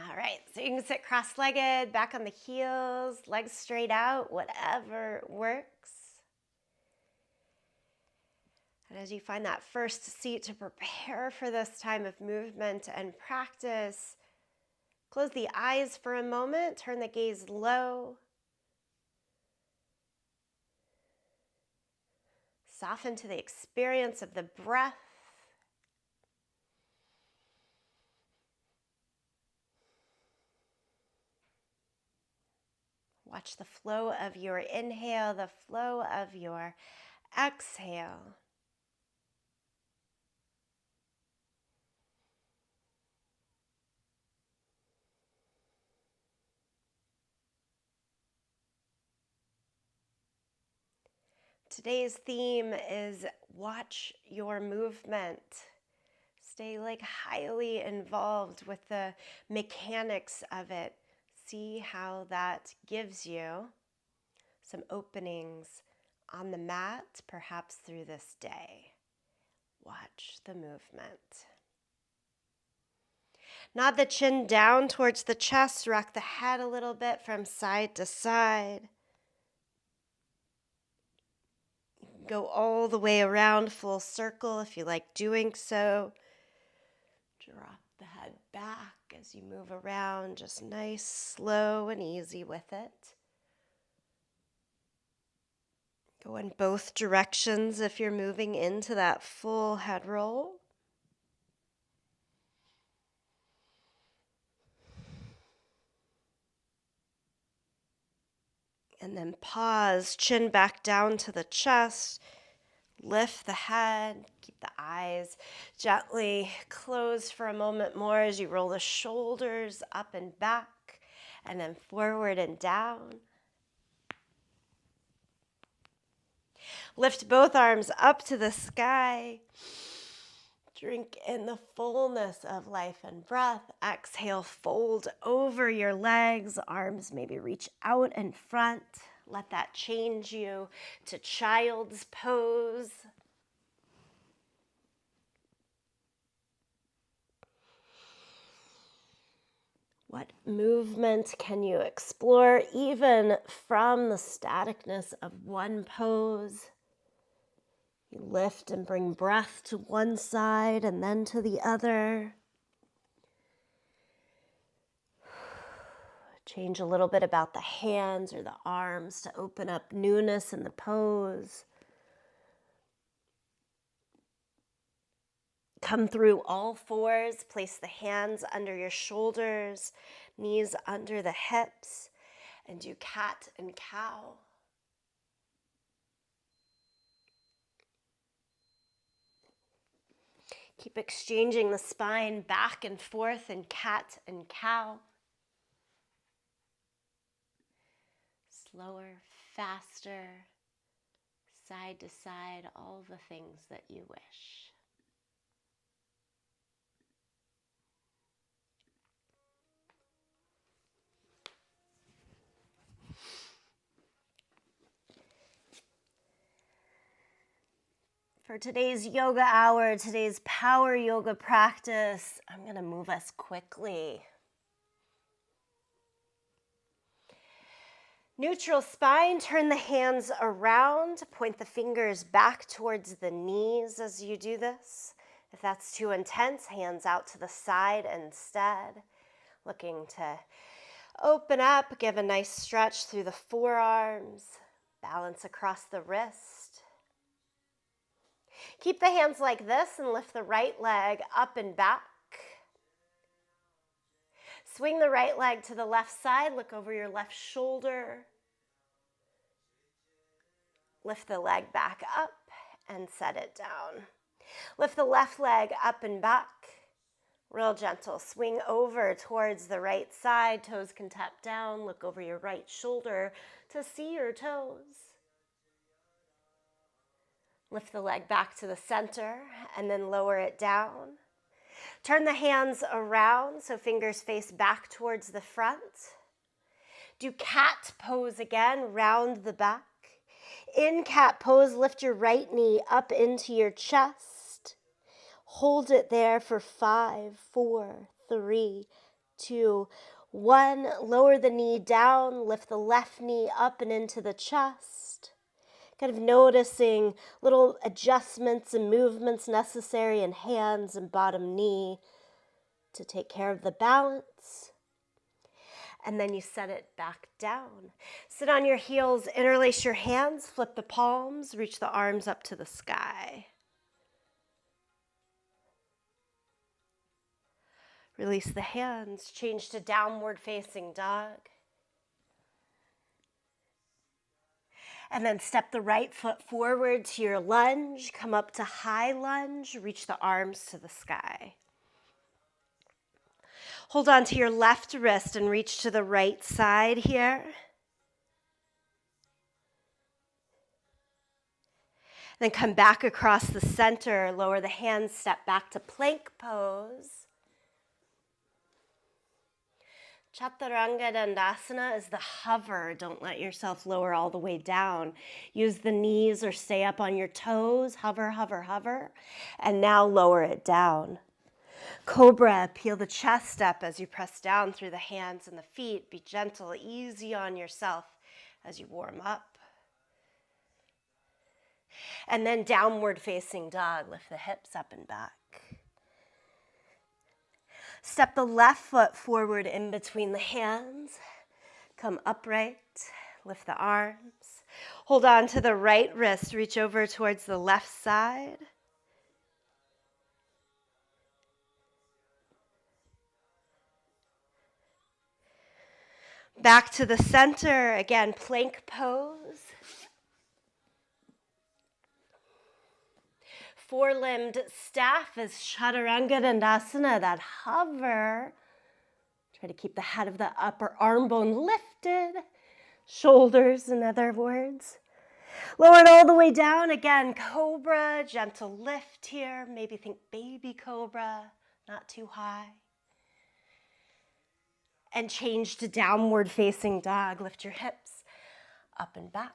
All right, so you can sit cross-legged, back on the heels, legs straight out, whatever works. And as you find that first seat to prepare for this time of movement and practice, close the eyes for a moment, turn the gaze low. Soften to the experience of the breath. Watch the flow of your inhale, the flow of your exhale. Today's theme is watch your movement. Stay highly involved with the mechanics of it. See how that gives you some openings on the mat, perhaps through this day. Watch the movement. Nod the chin down towards the chest, rock the head a little bit from side to side. Go all the way around full circle if you like doing so. Drop the head back as you move around, just nice, slow, and easy with it. Go in both directions if you're moving into that full head roll. And then pause, chin back down to the chest. Lift the head, keep the eyes gently closed for a moment more as you roll the shoulders up and back, and then forward and down. Lift both arms up to the sky. Drink in the fullness of life and breath. Exhale, fold over your legs. Arms maybe reach out in front. Let that change you to child's pose. What movement can you explore even from the staticness of one pose? You lift and bring breath to one side and then to the other. Change a little bit about the hands or the arms to open up newness in the pose. Come through all fours. Place the hands under your shoulders, knees under the hips, and do cat and cow. Keep exchanging the spine back and forth in cat and cow. Slower, faster, side to side, all the things that you wish. For today's yoga hour, today's power yoga practice, I'm going to move us quickly. Neutral spine, turn the hands around, point the fingers back towards the knees as you do this. If that's too intense, hands out to the side instead. Looking to open up, give a nice stretch through the forearms, balance across the wrist. Keep the hands like this and lift the right leg up and back. Swing the right leg to the left side, look over your left shoulder. Lift the leg back up and set it down. Lift the left leg up and back. Real gentle. Swing over towards the right side. Toes can tap down. Look over your right shoulder to see your toes. Lift the leg back to the center and then lower it down. Turn the hands around so fingers face back towards the front. Do cat pose again, round the back. In cat pose, lift your right knee up into your chest. Hold it there for 5, 4, 3, 2, 1. Lower the knee down, lift the left knee up and into the chest. Kind of noticing little adjustments and movements necessary in hands and bottom knee to take care of the balance. And then you set it back down. Sit on your heels, interlace your hands, flip the palms, reach the arms up to the sky. Release the hands, change to downward facing dog. And then step the right foot forward to your lunge, come up to high lunge, reach the arms to the sky. Hold on to your left wrist and reach to the right side here. Then come back across the center, lower the hands, step back to plank pose. Chaturanga Dandasana is the hover. Don't let yourself lower all the way down. Use the knees or stay up on your toes. Hover, hover, hover. And now lower it down. Cobra, peel the chest up as you press down through the hands and the feet. Be gentle, easy on yourself as you warm up. And then downward facing dog. Lift the hips up and back. Step the left foot forward in between the hands. Come upright, lift the arms. Hold on to the right wrist, reach over towards the left side. Back to the center, again, plank pose. Four-limbed staff is Chaturanga Dandasana, that hover. Try to keep the head of the upper arm bone lifted. Shoulders, in other words. Lower it all the way down. Again, cobra, gentle lift here. Maybe think baby cobra, not too high. And change to downward facing dog. Lift your hips up and back.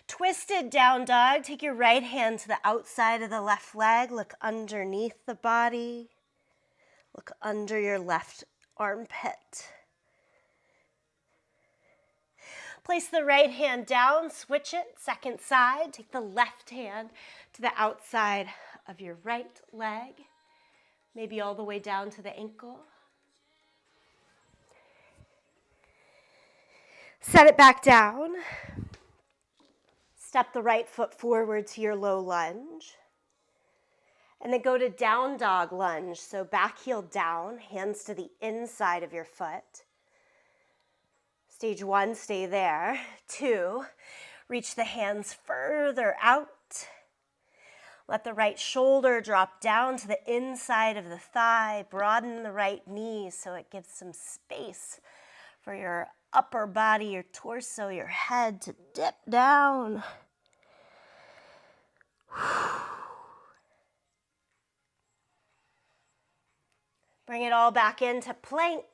Twisted down dog. Take your right hand to the outside of the left leg. Look underneath the body. Look under your left armpit. Place the right hand down. Switch it. Second side. Take the left hand to the outside of your right leg. Maybe all the way down to the ankle. Set it back down. Step the right foot forward to your low lunge. And then go to down dog lunge. So back heel down, hands to the inside of your foot. Stage 1, stay there. 2, reach the hands further out. Let the right shoulder drop down to the inside of the thigh. Broaden the right knee so it gives some space for your upper body, your torso, your head to dip down. Bring it all back into plank.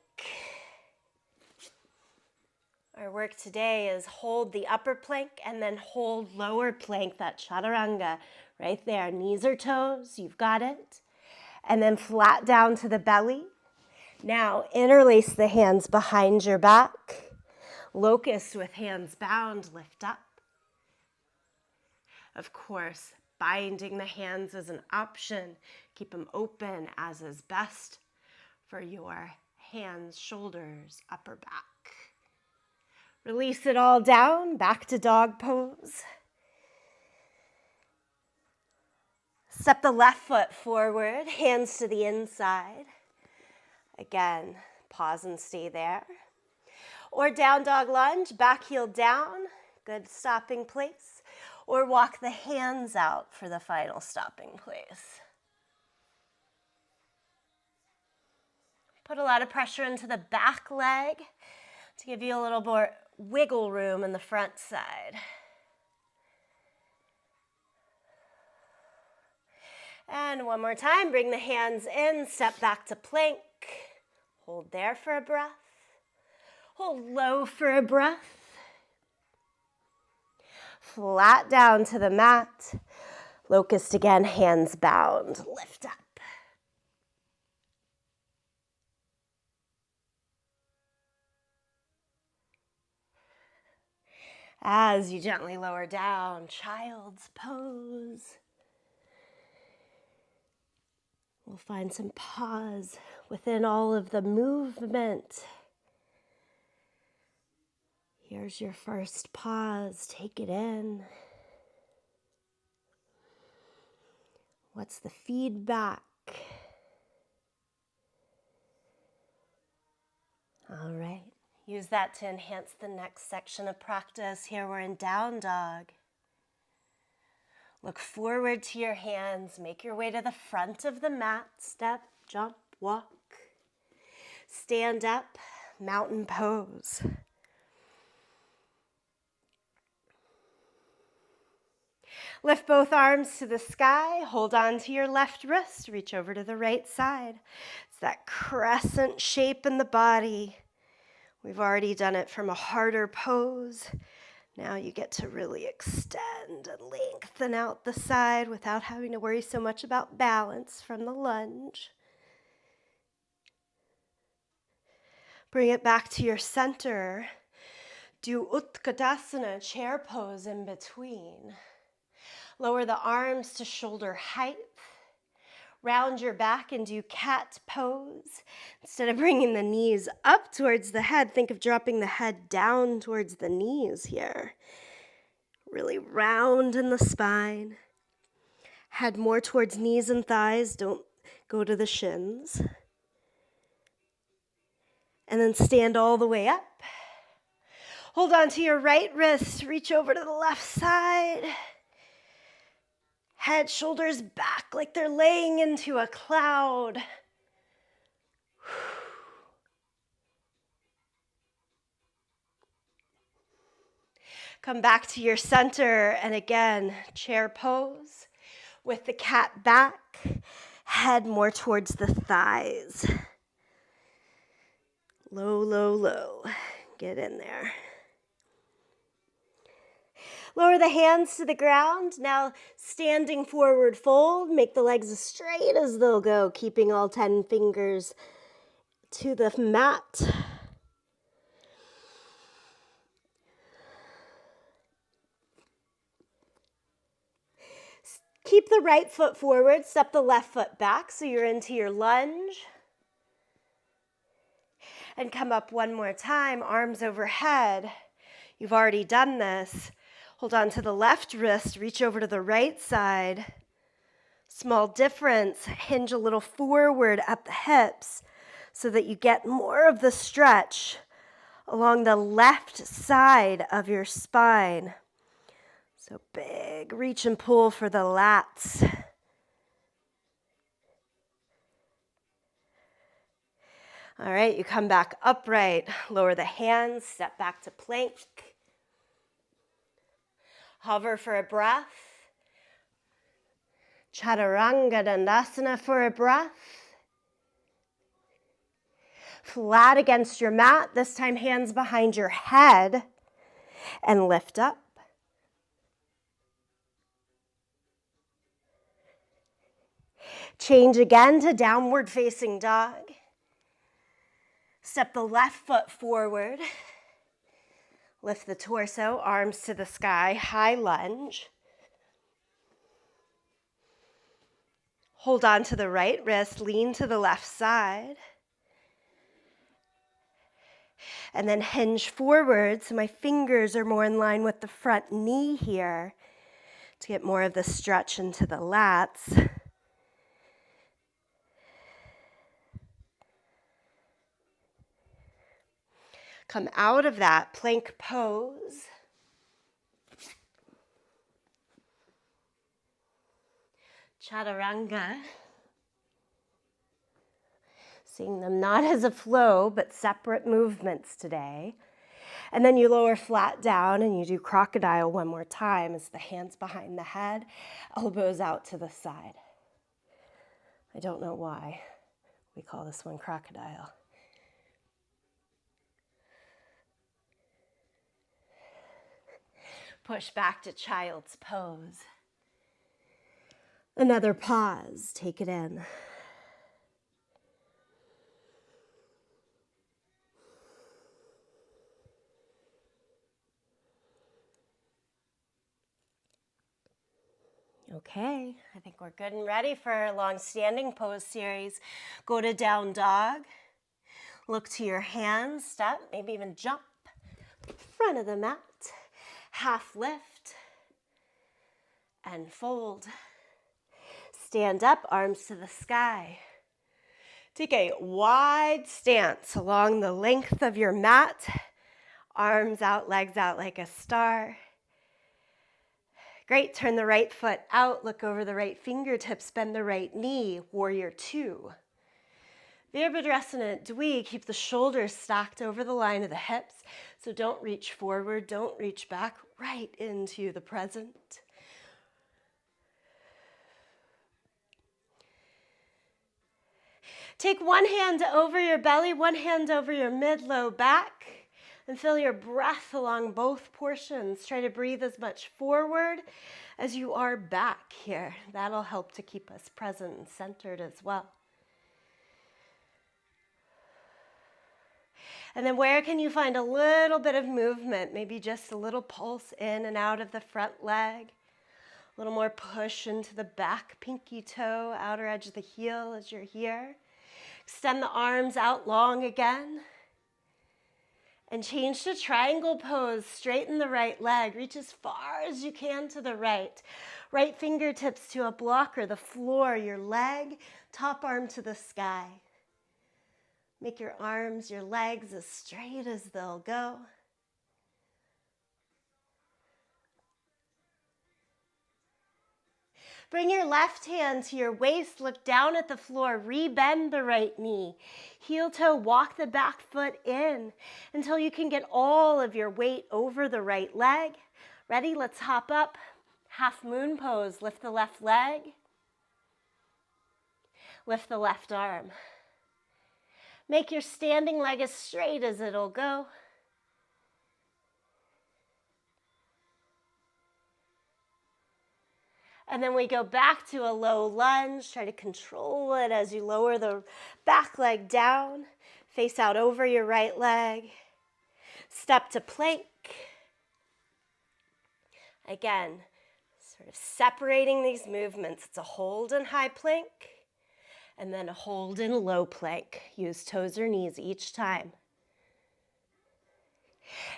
Our work today is hold the upper plank and then hold lower plank, that chaturanga right there. Knees or toes, you've got it. And then flat down to the belly. Now interlace the hands behind your back. Locust with hands bound, lift up. Of course, binding the hands is an option. Keep them open as is best for your hands, shoulders, upper back. Release it all down, back to dog pose. Step the left foot forward, hands to the inside. Again, pause and stay there. Or down dog lunge, back heel down, good stopping place. Or walk the hands out for the final stopping place. Put a lot of pressure into the back leg to give you a little more wiggle room in the front side. And one more time, bring the hands in, step back to plank. Hold there for a breath. Hold low for a breath. Flat down to the mat. Locust again, hands bound. Lift up. As you gently lower down, child's pose. We'll find some pause within all of the movement. Here's your first pause. Take it in. What's the feedback? All right. Use that to enhance the next section of practice. Here we're in down dog. Look forward to your hands. Make your way to the front of the mat. Step, jump, walk. Stand up, mountain pose. Lift both arms to the sky. Hold on to your left wrist. Reach over to the right side. It's that crescent shape in the body. We've already done it from a harder pose. Now you get to really extend and lengthen out the side without having to worry so much about balance from the lunge. Bring it back to your center. Do Utkatasana, chair pose in between. Lower the arms to shoulder height. Round your back and do cat pose. Instead of bringing the knees up towards the head, think of dropping the head down towards the knees here. Really round in the spine. Head more towards knees and thighs. Don't go to the shins. And then stand all the way up. Hold on to your right wrist. Reach over to the left side. Head, shoulders back like they're laying into a cloud. Come back to your center and again, chair pose with the cat back, head more towards the thighs. Low, low, low. Get in there. Lower the hands to the ground. Now standing forward fold. Make the legs as straight as they'll go, keeping all 10 fingers to the mat. Keep the right foot forward. Step the left foot back so you're into your lunge. And come up one more time, arms overhead. You've already done this. Hold on to the left wrist, reach over to the right side. Small difference, hinge a little forward at the hips so that you get more of the stretch along the left side of your spine. So big reach and pull for the lats. All right, you come back upright, lower the hands, step back to plank. Hover for a breath. Chaturanga Dandasana for a breath. Flat against your mat, this time hands behind your head and lift up. Change again to downward facing dog. Step the left foot forward. Lift the torso, arms to the sky, high lunge. Hold on to the right wrist, lean to the left side. And then hinge forward so my fingers are more in line with the front knee here to get more of the stretch into the lats. Come out of that plank pose. Chaturanga. Seeing them not as a flow, but separate movements today. And then you lower flat down and you do crocodile one more time as the hands behind the head, elbows out to the side. I don't know why we call this one crocodile. Push back to child's pose. Another pause, take it in. Okay, I think we're good and ready for our long standing pose series. Go to down dog. Look to your hands, step, maybe even jump. Front of the mat. Half lift. And fold. Stand up, arms to the sky. Take a wide stance along the length of your mat. Arms out, legs out like a star. Great, turn the right foot out, look over the right fingertips, bend the right knee, warrior two. Virabhadrasana Dvi, keep the shoulders stacked over the line of the hips, so don't reach forward, don't reach back, right into the present. Take one hand over your belly, one hand over your mid-low back, and feel your breath along both portions. Try to breathe as much forward as you are back here. That'll help to keep us present and centered as well. And then where can you find a little bit of movement? Maybe just a little pulse in and out of the front leg. A little more push into the back pinky toe, outer edge of the heel as you're here. Extend the arms out long again. And change to triangle pose. Straighten the right leg. Reach as far as you can to the right. Right fingertips to a blocker, the floor, your leg, top arm to the sky. Make your arms, your legs as straight as they'll go. Bring your left hand to your waist, look down at the floor, rebend the right knee. Heel toe, walk the back foot in until you can get all of your weight over the right leg. Ready? Let's hop up. Half moon pose. Lift the left leg. Lift the left arm. Make your standing leg as straight as it'll go. And then we go back to a low lunge. Try to control it as you lower the back leg down. Face out over your right leg. Step to plank. Again, sort of separating these movements. It's a hold in high plank and then a hold in low plank. Use toes or knees each time.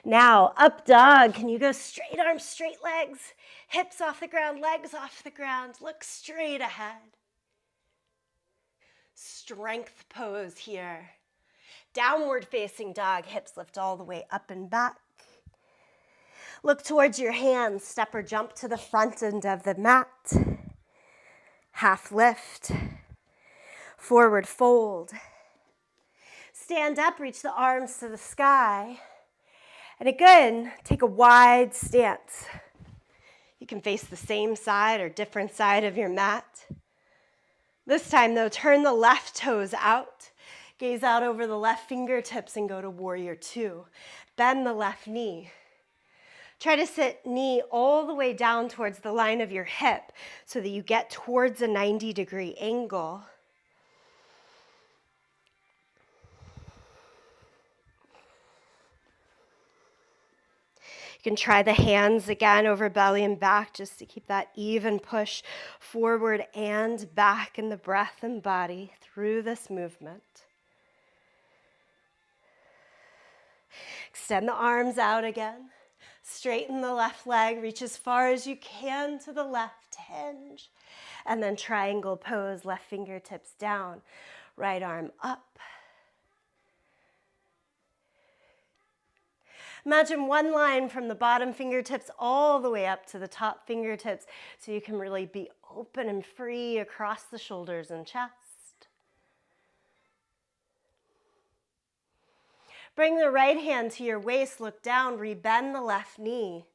Now, up dog. Can you go straight arms, straight legs? Hips off the ground, legs off the ground. Look straight ahead. Strength pose here. Downward facing dog. Hips lift all the way up and back. Look towards your hands. Step or jump to the front end of the mat. Half lift. Forward fold. Stand up, reach the arms to the sky. And again, take a wide stance. You can face the same side or different side of your mat. This time though, turn the left toes out. Gaze out over the left fingertips and go to warrior two. Bend the left knee. Try to sit knee all the way down towards the line of your hip so that you get towards a 90-degree angle. You can try the hands again over belly and back just to keep that even push forward and back in the breath and body through this movement. Extend the arms out again. Straighten the left leg. Reach as far as you can to the left hinge. And then triangle pose, left fingertips down, right arm up. Imagine one line from the bottom fingertips all the way up to the top fingertips so you can really be open and free across the shoulders and chest. Bring the right hand to your waist, look down, rebend the left knee,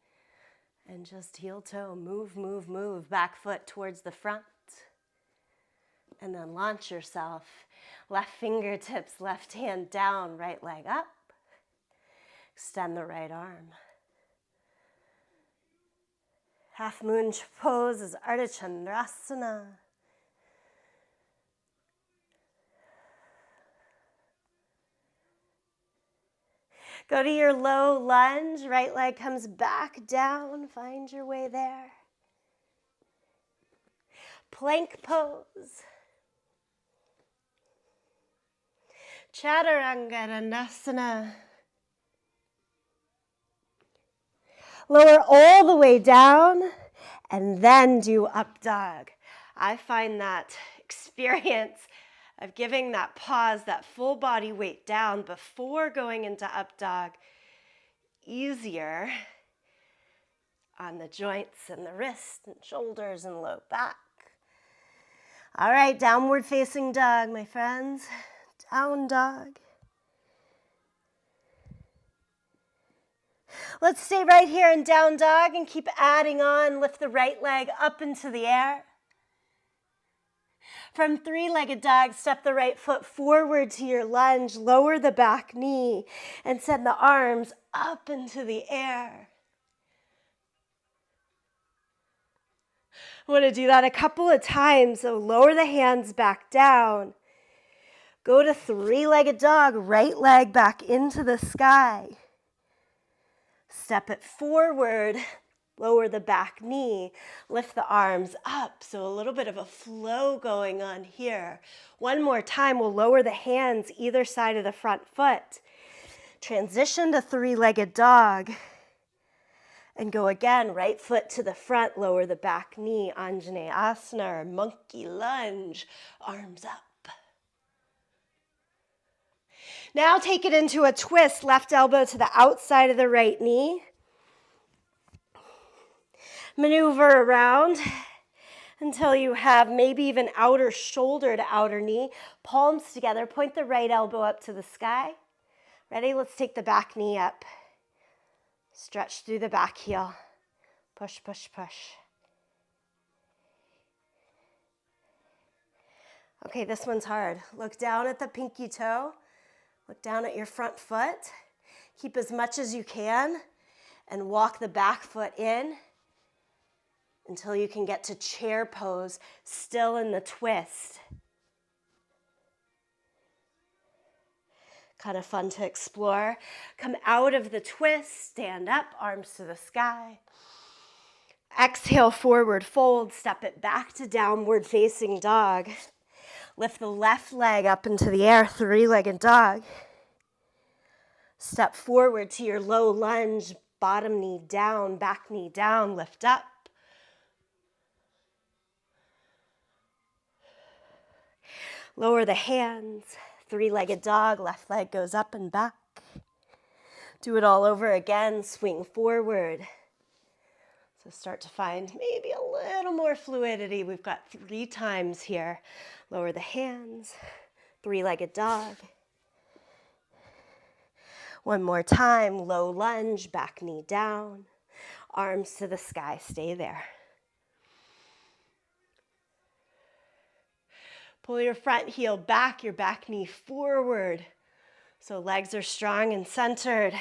and just heel toe, move, move, move, back foot towards the front. And then launch yourself. Left fingertips, left hand down, right leg up. Extend the right arm. Half moon pose is Ardha Chandrasana. Go to your low lunge, right leg comes back down, find your way there. Plank pose. Chaturanga. Lower all the way down and then do up dog. I find that experience of giving that pause, that full body weight down before going into up dog easier on the joints and the wrists and shoulders and low back. All right, downward facing dog, my friends. Down dog. Let's stay right here in down dog and keep adding on. Lift the right leg up into the air. From three-legged dog, step the right foot forward to your lunge. Lower the back knee and send the arms up into the air. I want to do that a couple of times. So lower the hands back down. Go to three-legged dog, right leg back into the sky. Step it forward, lower the back knee, lift the arms up. So a little bit of a flow going on here. One more time, we'll lower the hands either side of the front foot. Transition to three-legged dog. And go again, right foot to the front, lower the back knee, Anjaneyasana or monkey lunge, arms up. Now take it into a twist, left elbow to the outside of the right knee. Maneuver around until you have maybe even outer shoulder to outer knee. Palms together, point the right elbow up to the sky. Ready? Let's take the back knee up. Stretch through the back heel. Push, push, push. Okay, this one's hard. Look down at the pinky toe. Look down at your front foot. Keep as much as you can and walk the back foot in until you can get to chair pose, still in the twist. Kind of fun to explore. Come out of the twist, stand up, arms to the sky. Exhale, forward fold, step it back to downward facing dog. Lift the left leg up into the air, three-legged dog. Step forward to your low lunge, bottom knee down, back knee down, lift up. Lower the hands, three-legged dog, left leg goes up and back. Do it all over again, swing forward. So start to find maybe a little more fluidity. We've got 3 times here. Lower the hands, three-legged dog. One more time, low lunge, back knee down, arms to the sky, stay there. Pull your front heel back, your back knee forward. So legs are strong and centered.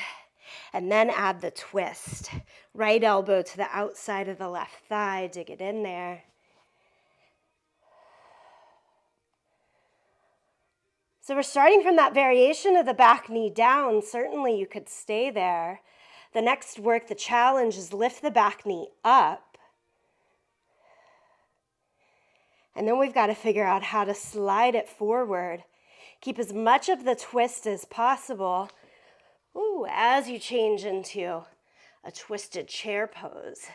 And then add the twist. Right elbow to the outside of the left thigh, dig it in there. So we're starting from that variation of the back knee down. Certainly you could stay there. The next work, the challenge, is lift the back knee up. And then we've got to figure out how to slide it forward. Keep as much of the twist as possible. Ooh, as you change into a twisted chair pose.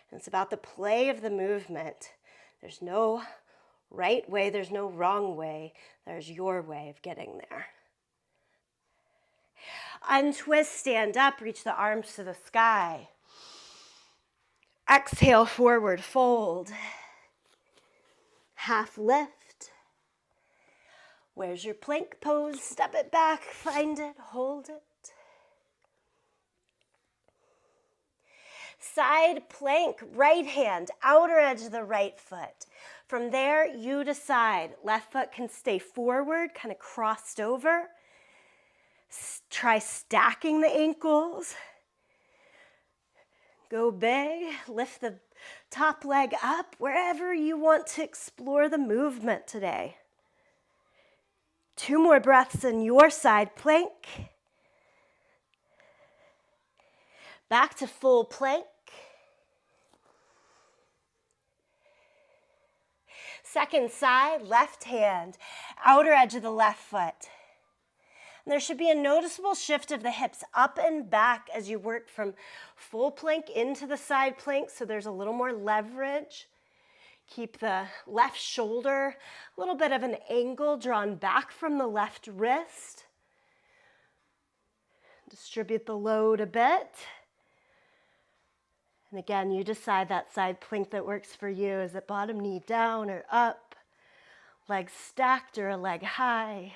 And it's about the play of the movement. There's no right way, there's no wrong way. There's your way of getting there. Untwist, stand up, reach the arms to the sky. Exhale, forward fold. Half lift. Where's your plank pose? Step it back, find it, hold it. Side plank, right hand, outer edge of the right foot. From there, you decide. Left foot can stay forward, kind of crossed over. Try stacking the ankles. Go big, lift the top leg up, wherever you want to explore the movement today. 2 more breaths in your side plank. Back to full plank. Second side, left hand, outer edge of the left foot. And there should be a noticeable shift of the hips up and back as you work from full plank into the side plank, so there's a little more leverage. Keep the left shoulder, a little bit of an angle drawn back from the left wrist. Distribute the load a bit. And again, you decide that side plank that works for you. Is it bottom knee down or up? Leg stacked or a leg high?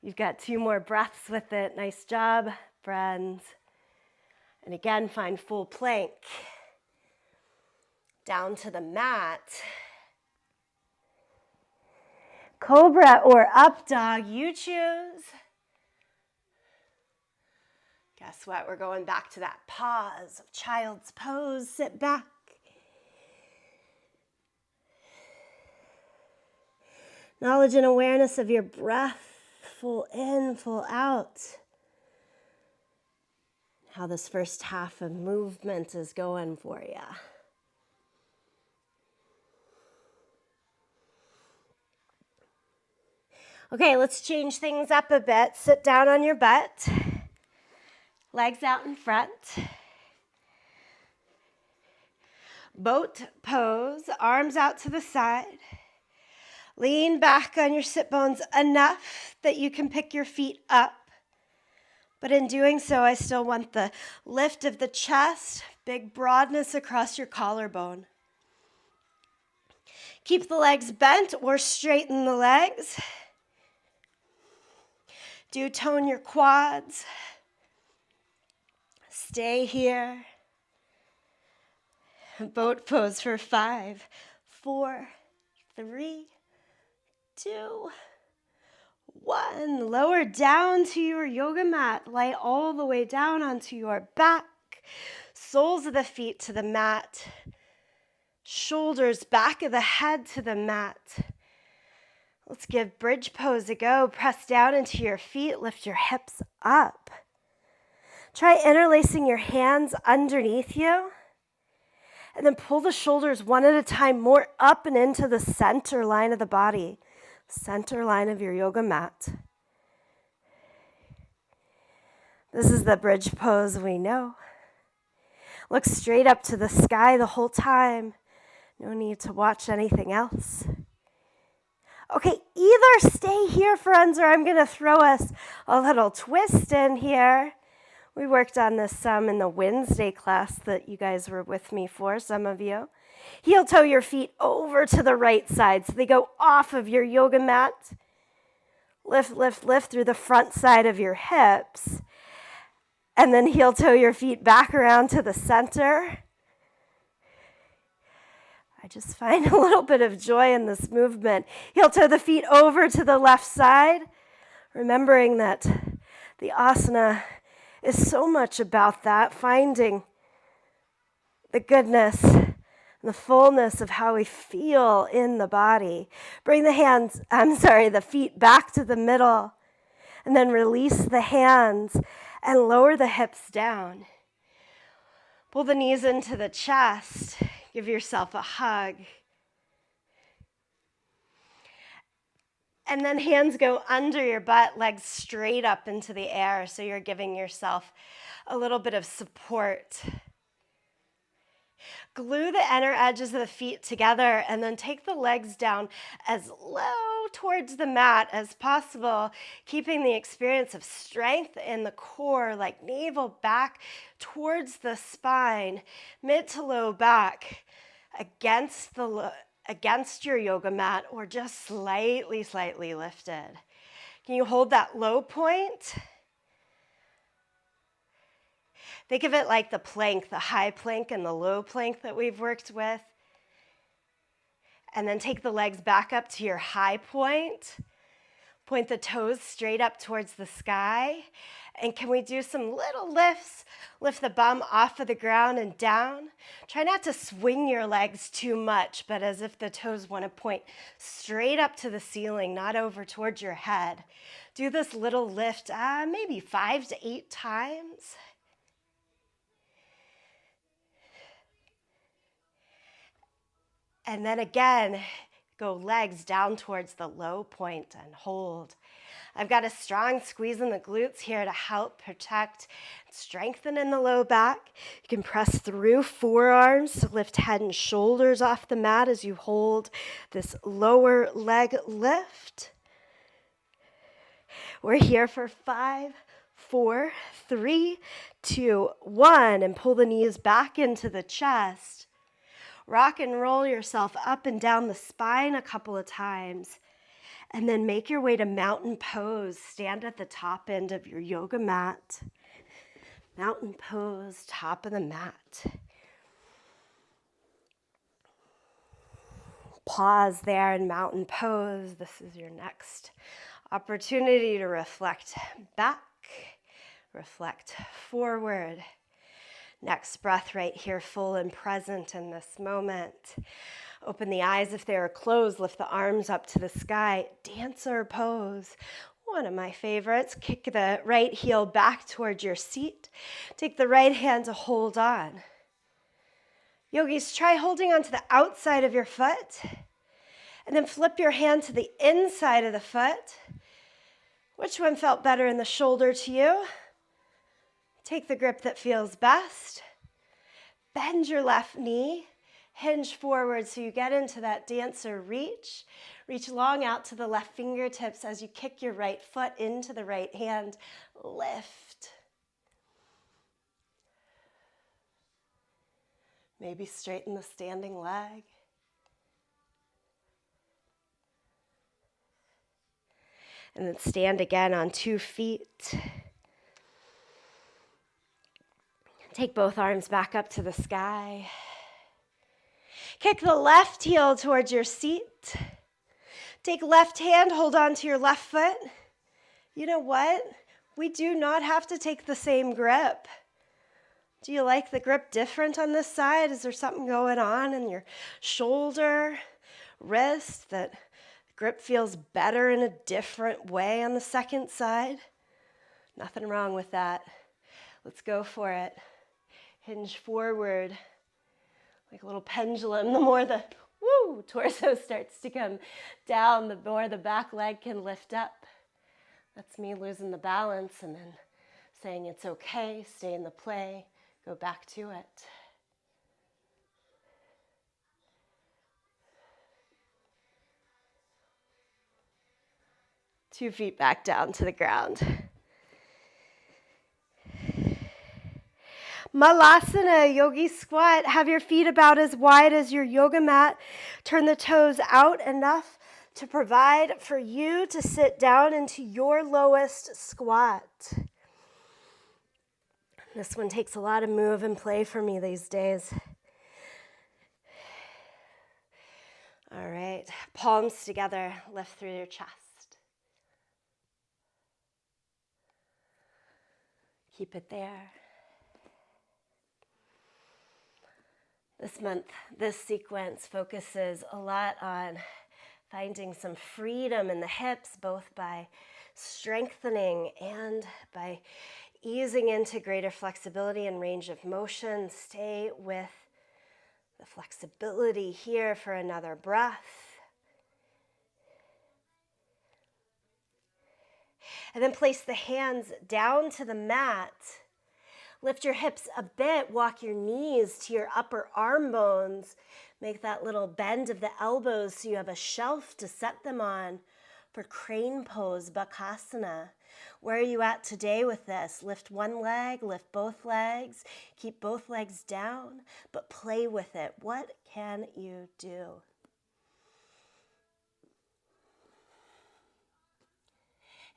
You've got 2 more breaths with it. Nice job, friends. And again, find full plank. Down to the mat. Cobra or up dog, you choose. Guess what? We're going back to that pause of child's pose. Sit back. Knowledge and awareness of your breath. Full in, full out. How this first half of movement is going for you. Okay, let's change things up a bit. Sit down on your butt. Legs out in front. Boat pose, arms out to the side. Lean back on your sit bones enough that you can pick your feet up. But in doing so, I still want the lift of the chest, big broadness across your collarbone. Keep the legs bent or straighten the legs. Do tone your quads. Stay here. Boat pose for 5, 4, 3, 2, 1. Lower down to your yoga mat. Lie all the way down onto your back. Soles of the feet to the mat. Shoulders, back of the head to the mat. Let's give bridge pose a go. Press down into your feet. Lift your hips up. Try interlacing your hands underneath you. And then pull the shoulders one at a time more up and into the center line of the body. Center line of your yoga mat. This is the bridge pose we know. Look straight up to the sky the whole time. No need to watch anything else. Okay, either stay here, friends, or I'm going to throw us a little twist in here. We worked on this some in the Wednesday class that you guys were with me for, some of you. Heel toe your feet over to the right side so they go off of your yoga mat. Lift, lift, lift through the front side of your hips. And then heel toe your feet back around to the center. I just find a little bit of joy in this movement. Heel toe the feet over to the left side, remembering that the asana is so much about that, finding the goodness and the fullness of how we feel in the body. Bring the feet back to the middle, and then release the hands and lower the hips down. Pull the knees into the chest. Give yourself a hug. And then hands go under your butt, legs straight up into the air, so you're giving yourself a little bit of support. Glue the inner edges of the feet together and then take the legs down as low towards the mat as possible, keeping the experience of strength in the core, like navel back towards the spine, mid to low back against your yoga mat, or just slightly lifted. Can you hold that low point? Think of it like the plank, the high plank and the low plank that we've worked with. And then take the legs back up to your high point. Point the toes straight up towards the sky. And can we do some little lifts? Lift the bum off of the ground and down. Try not to swing your legs too much, but as if the toes want to point straight up to the ceiling, not over towards your head. Do this little lift maybe 5 to 8 times. And then again, Go legs down towards the low point and hold. I've got a strong squeeze in the glutes here to help protect, strengthen in the low back. You can press through forearms to lift head and shoulders off the mat as you hold this lower leg lift. We're here for 5, 4, 3, 2, 1, and pull the knees back into the chest. Rock and roll yourself up and down the spine a couple of times. And then make your way to mountain pose. Stand at the top end of your yoga mat. Mountain pose, top of the mat. Pause there in mountain pose. This is your next opportunity to reflect back, reflect forward. Next breath right here, full and present in this moment. Open the eyes if they are closed. Lift the arms up to the sky. Dancer pose. One of my favorites. Kick the right heel back towards your seat. Take the right hand to hold on. Yogis, try holding onto the outside of your foot. And then flip your hand to the inside of the foot. Which one felt better in the shoulder to you? Take the grip that feels best. Bend your left knee. Hinge forward so you get into that dancer reach. Reach long out to the left fingertips as you kick your right foot into the right hand. Lift. Maybe straighten the standing leg. And then stand again on 2 feet. Take both arms back up to the sky. Kick the left heel towards your seat. Take left hand, hold on to your left foot. You know what? We do not have to take the same grip. Do you like the grip different on this side? Is there something going on in your shoulder, wrist, that grip feels better in a different way on the second side? Nothing wrong with that. Let's go for it. Hinge forward. Like a little pendulum, the more the torso starts to come down, the more the back leg can lift up. That's me losing the balance and then saying it's okay, stay in the play, go back to it. Two feet back down to the ground. Malasana, yogi squat. Have your feet about as wide as your yoga mat. Turn the toes out enough to provide for you to sit down into your lowest squat. This one takes a lot of move and play for me these days. All right, palms together, lift through your chest. Keep it there. This month, this sequence focuses a lot on finding some freedom in the hips, both by strengthening and by easing into greater flexibility and range of motion. Stay with the flexibility here for another breath. And then place the hands down to the mat. Lift your hips a bit, walk your knees to your upper arm bones. Make that little bend of the elbows so you have a shelf to set them on for crane pose, Bakasana. Where are you at today with this? Lift one leg, lift both legs, keep both legs down, but play with it. What can you do?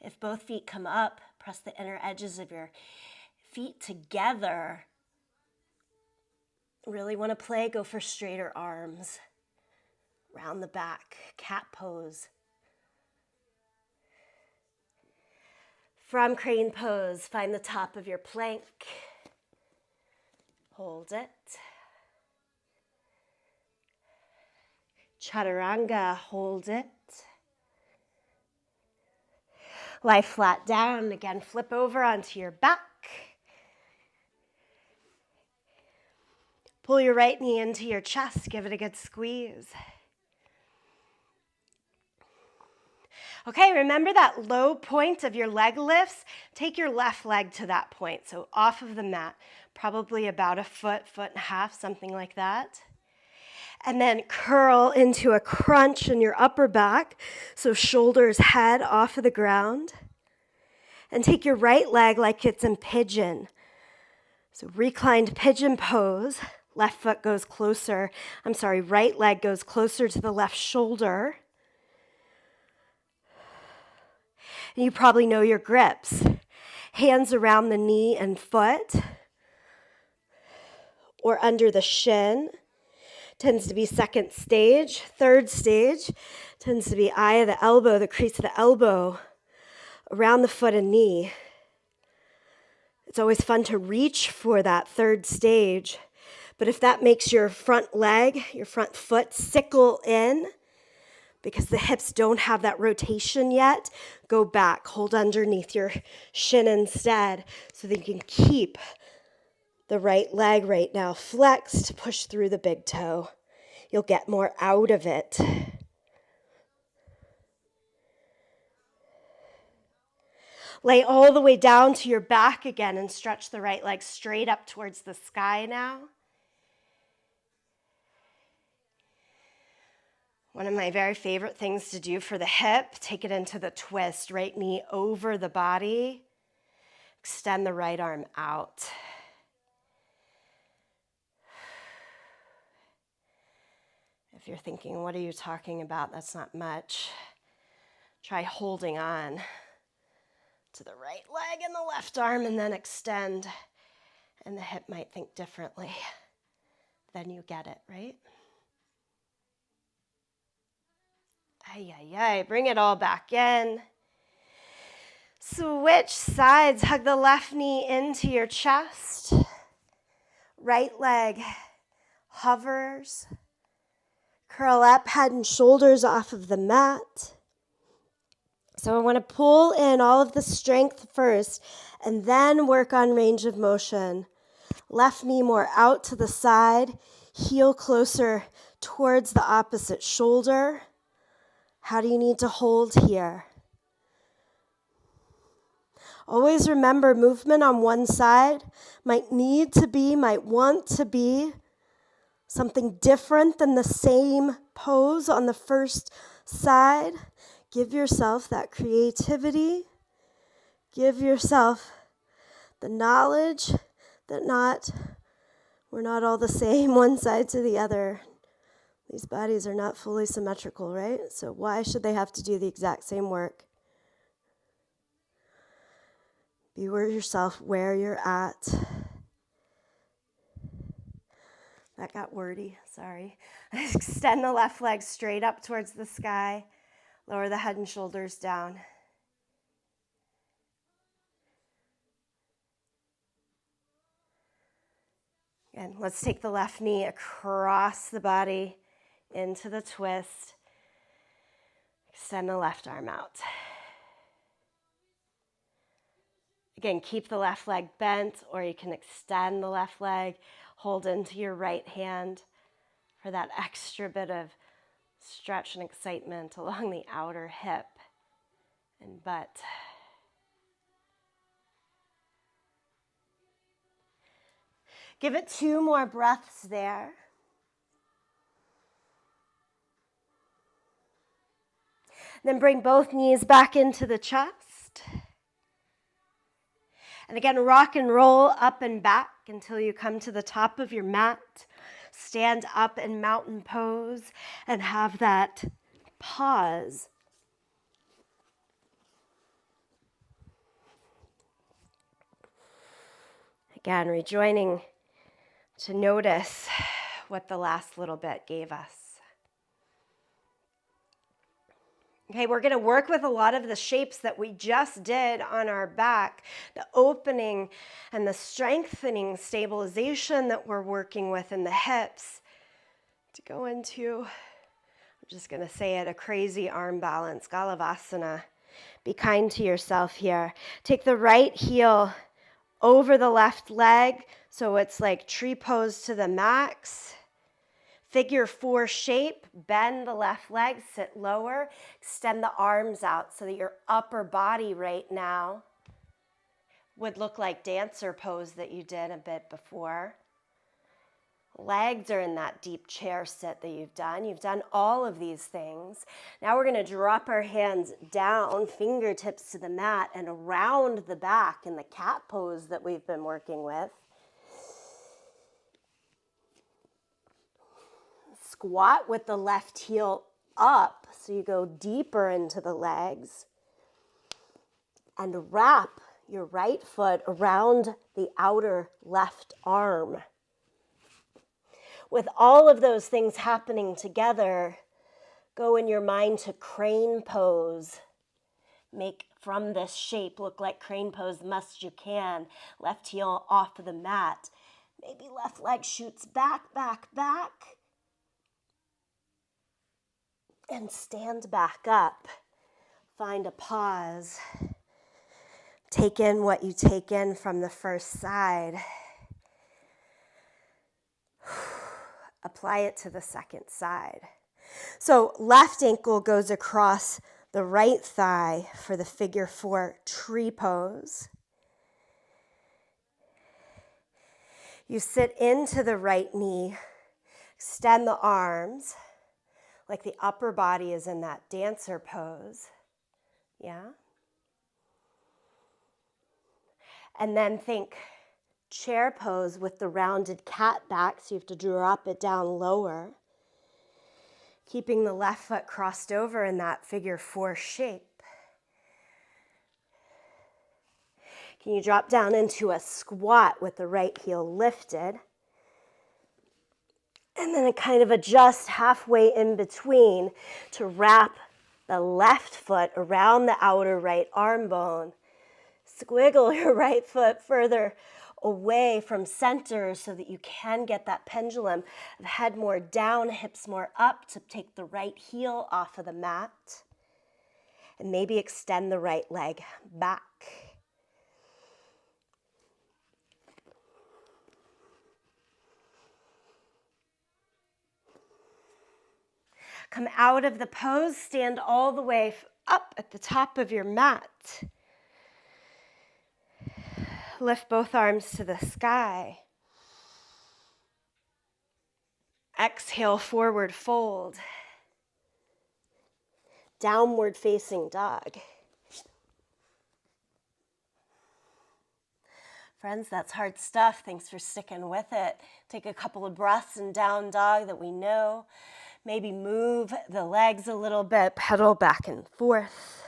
If both feet come up, press the inner edges of your feet together. Really want to play, go for straighter arms. Round the back, cat pose. From crane pose, find the top of your plank. Hold it. Chaturanga, hold it. Lie flat down. Again, flip over onto your back. Pull your right knee into your chest. Give it a good squeeze. Okay, remember that low point of your leg lifts? Take your left leg to that point, so off of the mat, probably about a foot, foot and a half, something like that. And then curl into a crunch in your upper back, so shoulders, head off of the ground. And take your right leg like it's in pigeon. So reclined pigeon pose, left foot goes closer, right leg goes closer to the left shoulder. And you probably know your grips. Hands around the knee and foot, or under the shin. Tends to be second stage. Third stage tends to be eye of the elbow, the crease of the elbow, around the foot and knee. It's always fun to reach for that third stage. But if that makes your front leg, your front foot sickle in, because the hips don't have that rotation yet, go back, hold underneath your shin instead, so that you can keep the right leg right now flexed, push through the big toe. You'll get more out of it. Lay all the way down to your back again and stretch the right leg straight up towards the sky now. One of my very favorite things to do for the hip, take it into the twist, right knee over the body. Extend the right arm out. If you're thinking, what are you talking about? That's not much. Try holding on to the right leg and the left arm and then extend. And the hip might think differently. Then you get it, right? Ay, ay, ay. Bring it all back in. Switch sides. Hug the left knee into your chest. Right leg hovers. Curl up, head and shoulders off of the mat. So I want to pull in all of the strength first and then work on range of motion. Left knee more out to the side, heel closer towards the opposite shoulder. How do you need to hold here? Always remember, movement on one side might want to be something different than the same pose on the first side. Give yourself that creativity. Give yourself the knowledge that we're not all the same, one side to the other. These bodies are not fully symmetrical, right? So why should they have to do the exact same work? Be yourself where you're at. That got wordy, sorry. Extend the left leg straight up towards the sky. Lower the head and shoulders down. And let's take the left knee across the body into the twist. Extend the left arm out. Again, keep the left leg bent, or you can extend the left leg, hold into your right hand for that extra bit of stretch and excitement along the outer hip and butt. Give it 2 more breaths there. Then bring both knees back into the chest. And again, rock and roll up and back until you come to the top of your mat. Stand up in mountain pose and have that pause. Again, rejoining to notice what the last little bit gave us. Okay, we're going to work with a lot of the shapes that we just did on our back, the opening and the strengthening stabilization that we're working with in the hips to go into, I'm just going to say it, a crazy arm balance, Galavasana. Be kind to yourself here. Take the right heel over the left leg, so it's like tree pose to the max. Figure 4 shape, bend the left leg, sit lower, extend the arms out so that your upper body right now would look like dancer pose that you did a bit before. Legs are in that deep chair sit that you've done. You've done all of these things. Now we're going to drop our hands down, fingertips to the mat and around the back in the cat pose that we've been working with. Squat with the left heel up so you go deeper into the legs. And wrap your right foot around the outer left arm. With all of those things happening together, go in your mind to crane pose. Make from this shape look like crane pose the best you can. Left heel off of the mat. Maybe left leg shoots back, back, back. And stand back up. Find a pause. Take in what you take in from the first side. Apply it to the second side. So left ankle goes across the right thigh for the figure 4 tree pose. You sit into the right knee, extend the arms like the upper body is in that dancer pose. Yeah? And then think chair pose with the rounded cat back, so you have to drop it down lower. Keeping the left foot crossed over in that figure 4 shape. Can you drop down into a squat with the right heel lifted? And then kind of adjust halfway in between to wrap the left foot around the outer right arm bone. Squiggle your right foot further away from center so that you can get that pendulum of head more down, hips more up to take the right heel off of the mat. And maybe extend the right leg back. Come out of the pose, stand all the way up at the top of your mat. Lift both arms to the sky. Exhale, forward fold. Downward facing dog. Friends, that's hard stuff. Thanks for sticking with it. Take a couple of breaths in down dog that we know. Maybe move the legs a little bit, pedal back and forth.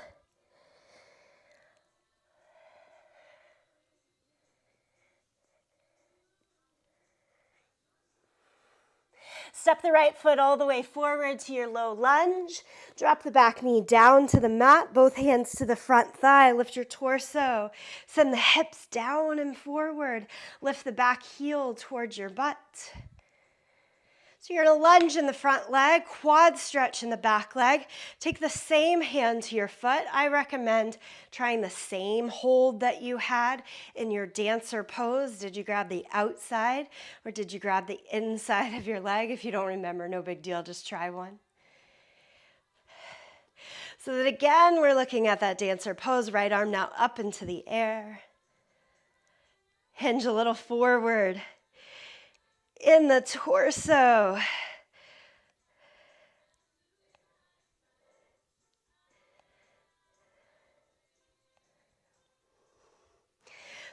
Step the right foot all the way forward to your low lunge. Drop the back knee down to the mat, both hands to the front thigh. Lift your torso. Send the hips down and forward. Lift the back heel towards your butt. So you're going to lunge in the front leg, quad stretch in the back leg. Take the same hand to your foot. I recommend trying the same hold that you had in your dancer pose. Did you grab the outside or did you grab the inside of your leg? If you don't remember, no big deal, just try one. So that again, we're looking at that dancer pose, right arm now up into the air. Hinge a little forward. In the torso.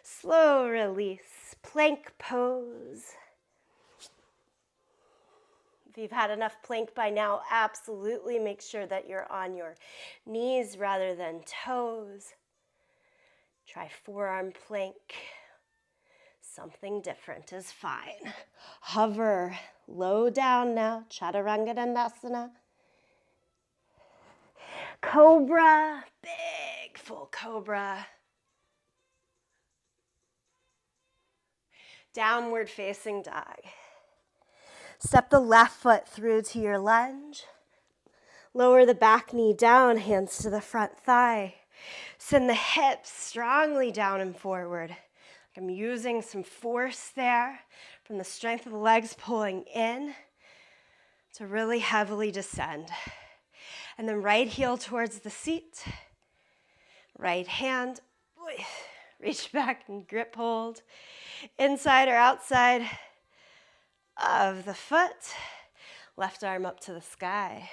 Slow release, plank pose. If you've had enough plank by now, absolutely make sure that you're on your knees rather than toes. Try forearm plank. Something different is fine. Hover low down now, Chaturanga Dandasana. Cobra, big full cobra. Downward facing dog. Step the left foot through to your lunge. Lower the back knee down, hands to the front thigh. Send the hips strongly down and forward. I'm using some force there from the strength of the legs pulling in. to really heavily descend. And then right heel towards the seat. Right hand, reach back and grip hold. Inside or outside of the foot. Left arm up to the sky.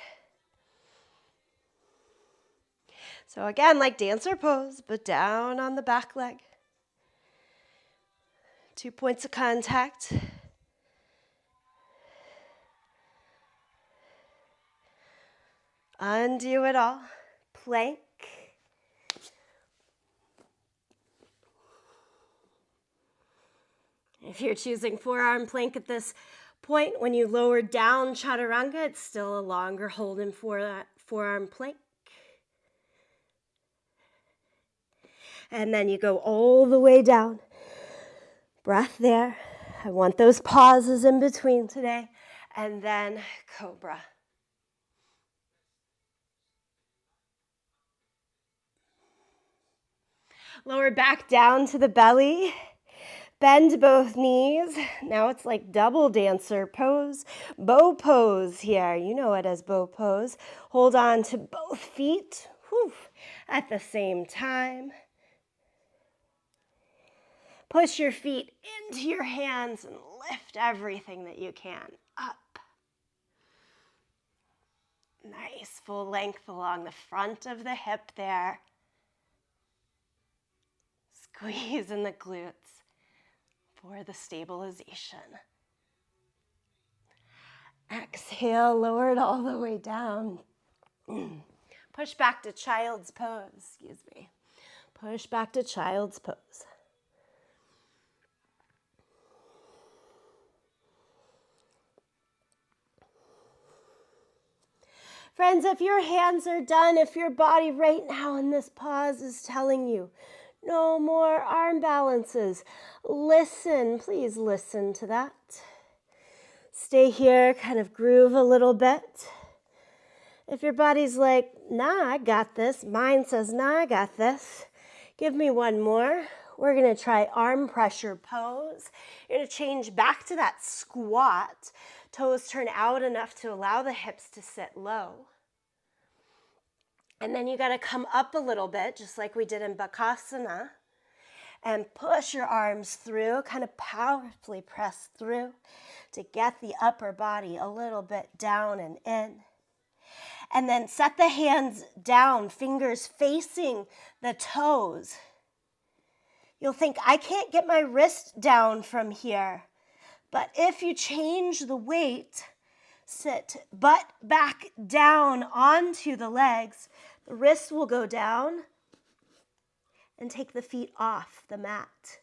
So again, like dancer pose, but down on the back leg. 2 points of contact. Undo it all. Plank. If you're choosing forearm plank at this point, when you lower down chaturanga, it's still a longer hold in forearm plank. And then you go all the way down. Breath there. I want those pauses in between today. And then cobra. Lower back down to the belly. Bend both knees. Now it's like double dancer pose. Bow pose here. You know it as bow pose. Hold on to both feet at the same time. Push your feet into your hands and lift everything that you can up. Nice full length along the front of the hip there. Squeeze in the glutes for the stabilization. Exhale, lower it all the way down. Push back to child's pose, Push back to child's pose. Friends, if your hands are done, if your body right now in this pause is telling you, no more arm balances, listen, please listen to that. Stay here, kind of groove a little bit. If your body's like, nah, I got this. Mine says, nah, I got this. Give me one more. We're going to try arm pressure pose. You're going to change back to that squat. Toes turn out enough to allow the hips to sit low. And then you got to come up a little bit, just like we did in Bakasana, and push your arms through, kind of powerfully press through to get the upper body a little bit down and in. And then set the hands down, fingers facing the toes. You'll think, I can't get my wrist down from here. But if you change the weight, sit butt back down onto the legs, the wrists will go down and take the feet off the mat.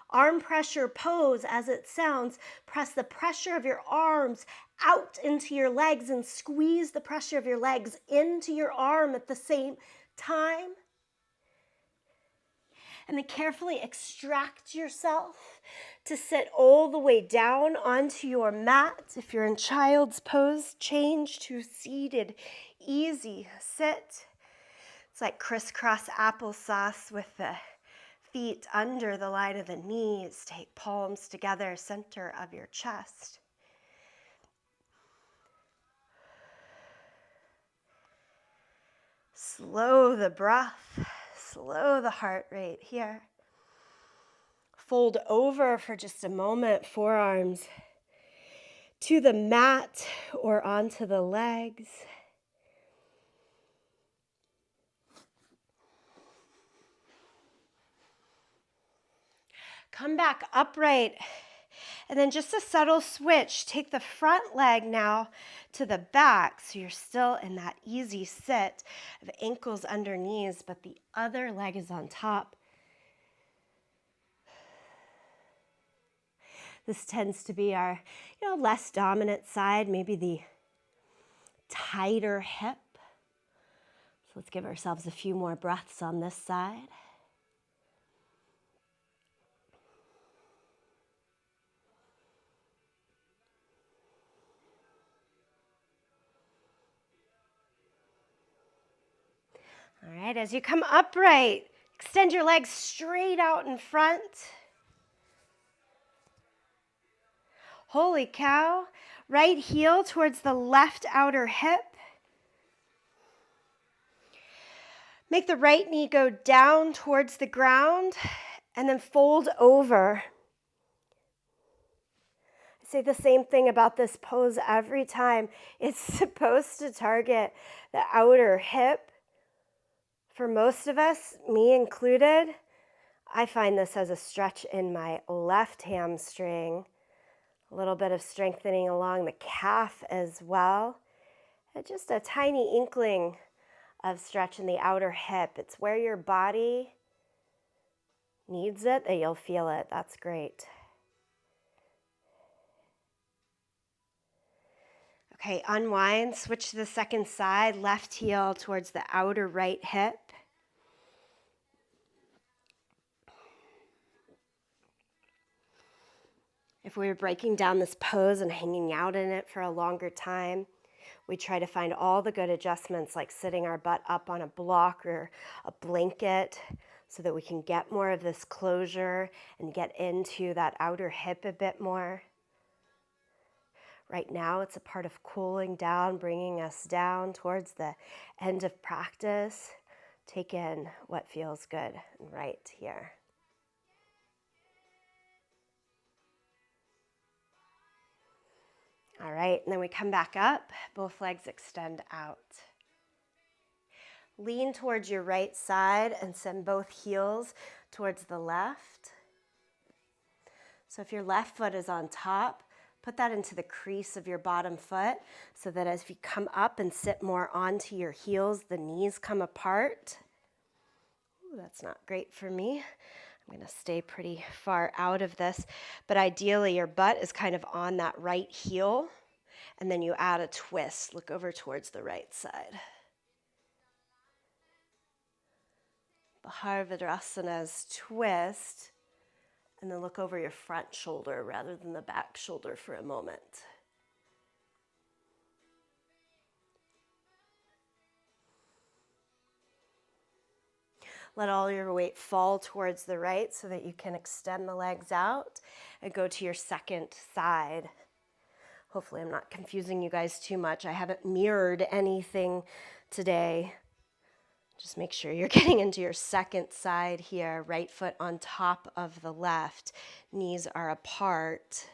Arm pressure pose, as it sounds, press the pressure of your arms out into your legs and squeeze the pressure of your legs into your arm at the same time. And then carefully extract yourself to sit all the way down onto your mat. If you're in child's pose, change to seated, easy sit. It's like crisscross applesauce with the feet under the line of the knees. Take palms together, center of your chest. Slow the breath, slow the heart rate here. Fold over for just a moment, forearms to the mat or onto the legs. Come back upright, and then just a subtle switch. Take the front leg now to the back, so you're still in that easy sit of ankles under knees, but the other leg is on top. This tends to be our, less dominant side, maybe the tighter hip. So let's give ourselves a few more breaths on this side. All right, as you come upright, extend your legs straight out in front. Holy cow. Right heel towards the left outer hip. Make the right knee go down towards the ground and then fold over. I say the same thing about this pose every time. It's supposed to target the outer hip. For most of us, me included, I find this as a stretch in my left hamstring, a little bit of strengthening along the calf as well, and just a tiny inkling of stretch in the outer hip. It's where your body needs it that you'll feel it. That's great. Okay, unwind, switch to the second side, left heel towards the outer right hip. If we were breaking down this pose and hanging out in it for a longer time, we try to find all the good adjustments like sitting our butt up on a block or a blanket so that we can get more of this closure and get into that outer hip a bit more. Right now, it's a part of cooling down, bringing us down towards the end of practice. Take in what feels good and right here. All right, and then we come back up, both legs extend out. Lean towards your right side and send both heels towards the left. So if your left foot is on top, put that into the crease of your bottom foot so that as you come up and sit more onto your heels, the knees come apart. Ooh, that's not great for me. I'm going to stay pretty far out of this, but ideally your butt is kind of on that right heel, and then you add a twist. Look over towards the right side. Bharadvajasana's twist, and then look over your front shoulder rather than the back shoulder for a moment. Let all your weight fall towards the right so that you can extend the legs out and go to your second side. Hopefully I'm not confusing you guys too much. I haven't mirrored anything today. Just make sure you're getting into your second side here. Right foot on top of the left. Knees are apart.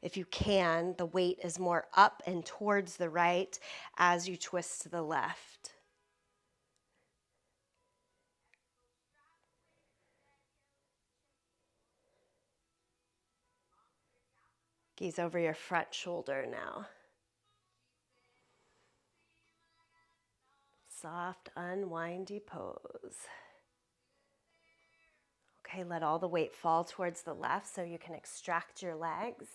If you can, the weight is more up and towards the right as you twist to the left. Gaze over your front shoulder now. Soft, unwindy pose. Okay, let all the weight fall towards the left so you can extract your legs.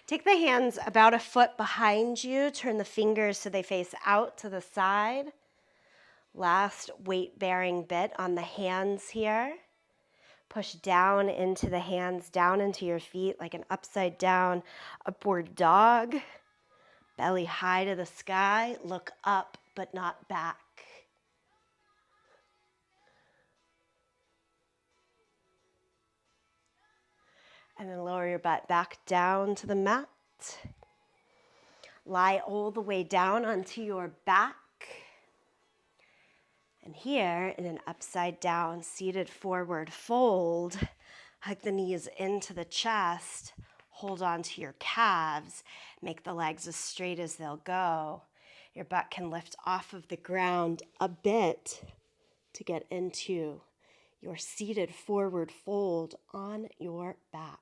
Take the hands about a foot behind you. Turn the fingers so they face out to the side. Last weight-bearing bit on the hands here. Push down into the hands, down into your feet like an upside down upward dog. Belly high to the sky. Look up but not back. And then lower your butt back down to the mat. Lie all the way down onto your back. And here, in an upside down, seated forward fold, hug the knees into the chest, hold on to your calves, make the legs as straight as they'll go. Your butt can lift off of the ground a bit to get into your seated forward fold on your back.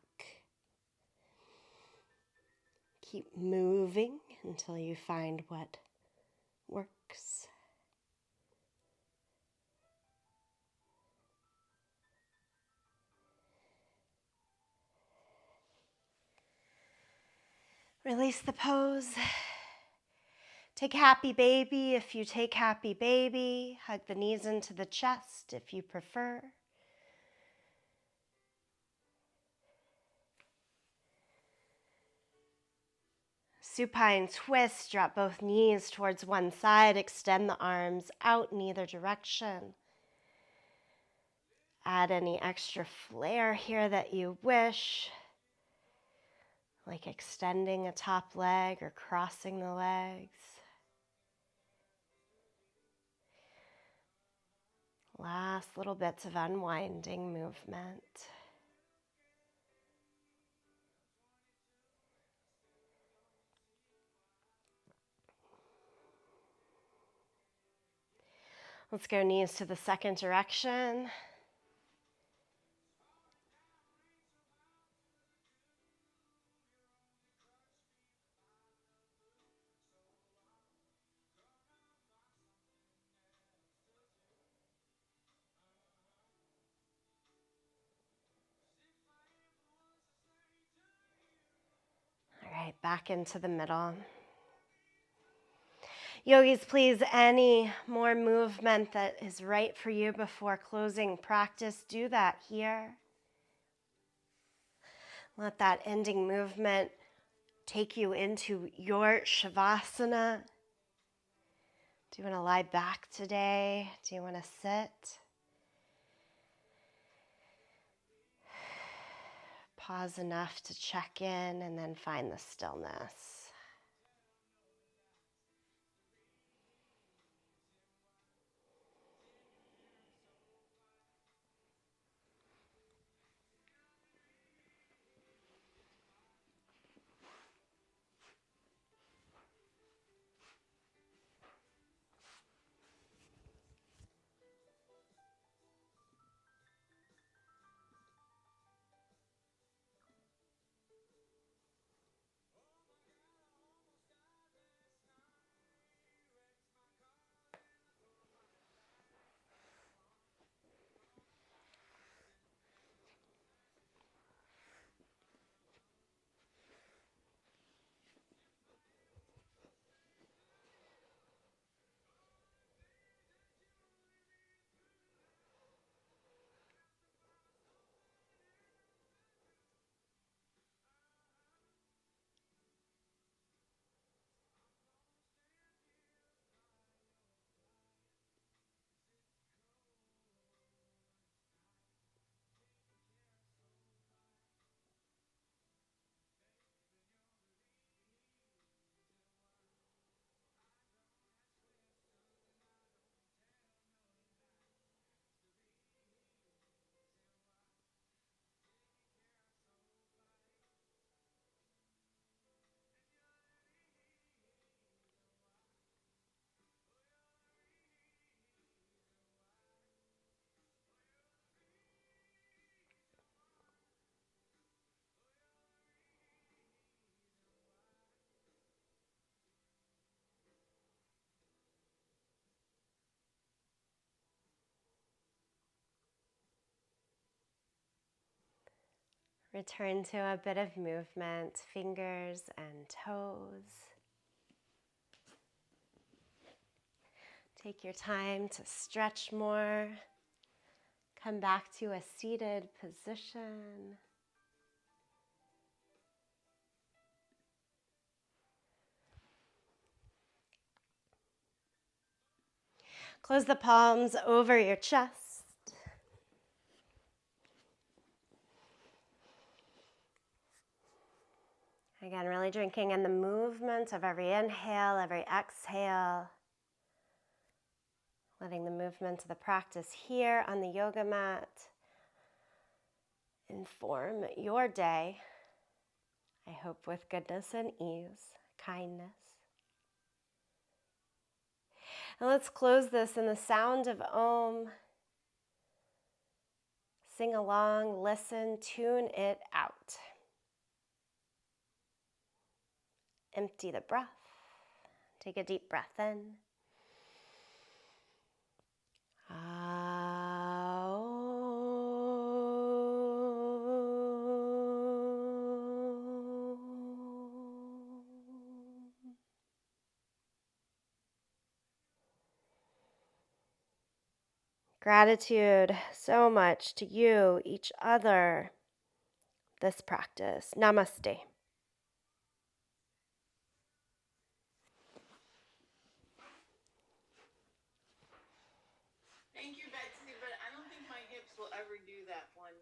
Keep moving until you find what works. Release the pose. Take happy baby if you take happy baby. Hug the knees into the chest if you prefer. Supine twist, drop both knees towards one side, extend the arms out in either direction. Add any extra flair here that you wish, like extending a top leg or crossing the legs. Last little bits of unwinding movement. Let's go knees to the second direction. All right, back into the middle. Yogis, please, any more movement that is right for you before closing practice, do that here. Let that ending movement take you into your Shavasana. Do you want to lie back today? Do you want to sit? Pause enough to check in and then find the stillness. Return to a bit of movement, fingers and toes. Take your time to stretch more. Come back to a seated position. Close the palms over your chest. Again, really drinking in the movement of every inhale, every exhale. Letting the movement of the practice here on the yoga mat inform your day. I hope with goodness and ease, kindness. And let's close this in the sound of Om. Sing along, listen, tune it out. Empty the breath. Take a deep breath in. Gratitude so much to you, each other, this practice. Namaste. Thank you, Betsy, but I don't think my hips will ever ever do that one.